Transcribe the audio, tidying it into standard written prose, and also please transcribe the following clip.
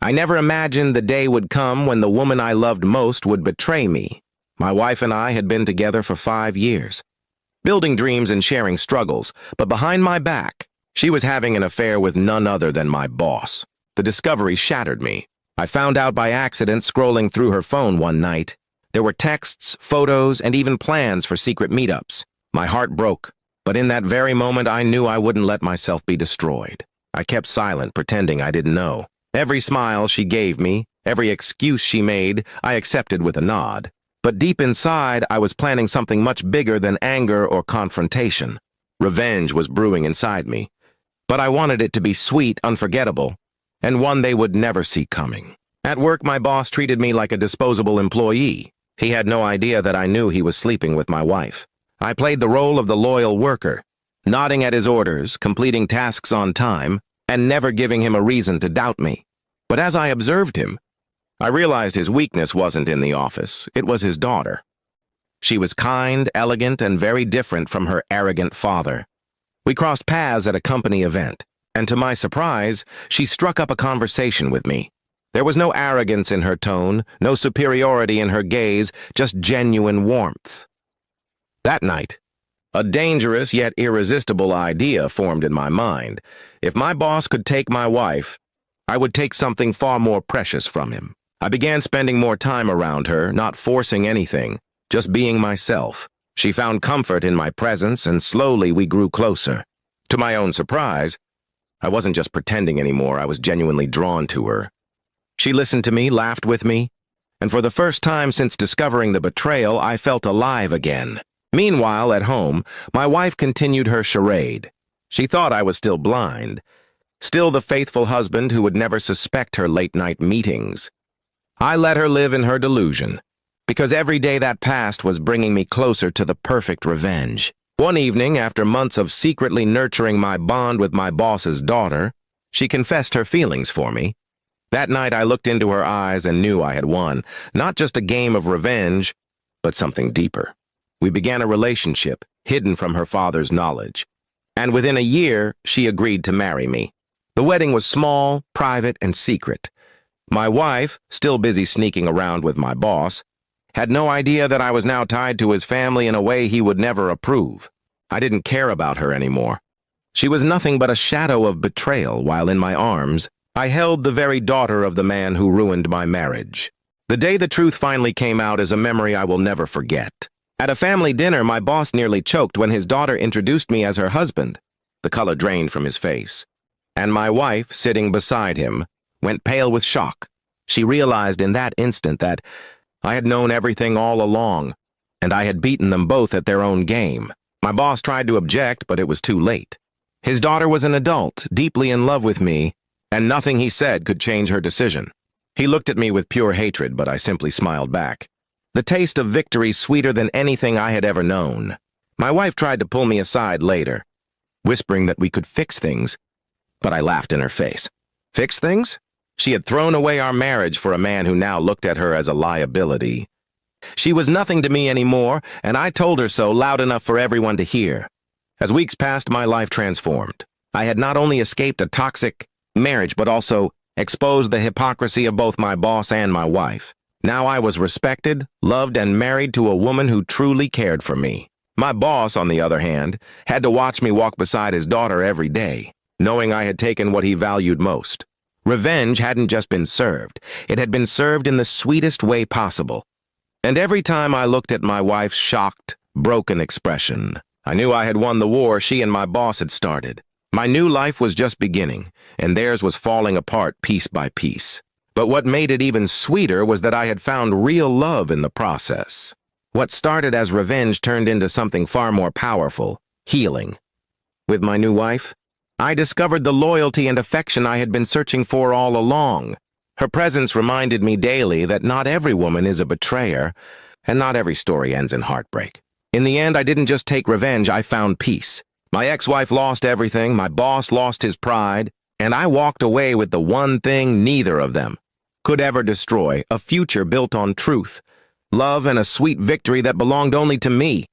I never imagined the day would come when the woman I loved most would betray me. My wife and I had been together for 5 years, building dreams and sharing struggles, but behind my back, she was having an affair with none other than my boss. The discovery shattered me. I found out by accident scrolling through her phone one night. There were texts, photos, and even plans for secret meetups. My heart broke, but in that very moment I knew I wouldn't let myself be destroyed. I kept silent, pretending I didn't know. Every smile she gave me, every excuse she made, I accepted with a nod. But deep inside, I was planning something much bigger than anger or confrontation. Revenge was brewing inside me. But I wanted it to be sweet, unforgettable, and one they would never see coming. At work, my boss treated me like a disposable employee. He had no idea that I knew he was sleeping with my wife. I played the role of the loyal worker, nodding at his orders, completing tasks on time, and never giving him a reason to doubt me. But as I observed him, I realized his weakness wasn't in the office, it was his daughter. She was kind, elegant, and very different from her arrogant father. We crossed paths at a company event, and to my surprise, she struck up a conversation with me. There was no arrogance in her tone, no superiority in her gaze, just genuine warmth. That night, a dangerous yet irresistible idea formed in my mind. If my boss could take my wife, I would take something far more precious from him. I began spending more time around her, not forcing anything, just being myself. She found comfort in my presence, and slowly we grew closer. To my own surprise, I wasn't just pretending anymore, I was genuinely drawn to her. She listened to me, laughed with me, and for the first time since discovering the betrayal, I felt alive again. Meanwhile, at home, my wife continued her charade. She thought I was still blind, still the faithful husband who would never suspect her late-night meetings. I let her live in her delusion, because every day that passed was bringing me closer to the perfect revenge. One evening, after months of secretly nurturing my bond with my boss's daughter, she confessed her feelings for me. That night I looked into her eyes and knew I had won, not just a game of revenge, but something deeper. We began a relationship, hidden from her father's knowledge. And within a year, she agreed to marry me. The wedding was small, private, and secret. My wife, still busy sneaking around with my boss, had no idea that I was now tied to his family in a way he would never approve. I didn't care about her anymore. She was nothing but a shadow of betrayal, while in my arms, I held the very daughter of the man who ruined my marriage. The day the truth finally came out is a memory I will never forget. At a family dinner, my boss nearly choked when his daughter introduced me as her husband. The color drained from his face. And my wife, sitting beside him, went pale with shock. She realized in that instant that I had known everything all along, and I had beaten them both at their own game. My boss tried to object, but it was too late. His daughter was an adult, deeply in love with me, and nothing he said could change her decision. He looked at me with pure hatred, but I simply smiled back. The taste of victory sweeter than anything I had ever known. My wife tried to pull me aside later, whispering that we could fix things, but I laughed in her face. Fix things? She had thrown away our marriage for a man who now looked at her as a liability. She was nothing to me anymore, and I told her so loud enough for everyone to hear. As weeks passed, my life transformed. I had not only escaped a toxic marriage, but also exposed the hypocrisy of both my boss and my wife. Now I was respected, loved, and married to a woman who truly cared for me. My boss, on the other hand, had to watch me walk beside his daughter every day, knowing I had taken what he valued most. Revenge hadn't just been served, it had been served in the sweetest way possible. And every time I looked at my wife's shocked, broken expression, I knew I had won the war she and my boss had started. My new life was just beginning, and theirs was falling apart piece by piece. But what made it even sweeter was that I had found real love in the process. What started as revenge turned into something far more powerful, healing. With my new wife, I discovered the loyalty and affection I had been searching for all along. Her presence reminded me daily that not every woman is a betrayer, and not every story ends in heartbreak. In the end, I didn't just take revenge, I found peace. My ex-wife lost everything, my boss lost his pride, and I walked away with the one thing neither of them could ever destroy, a future built on truth, love, and a sweet victory that belonged only to me.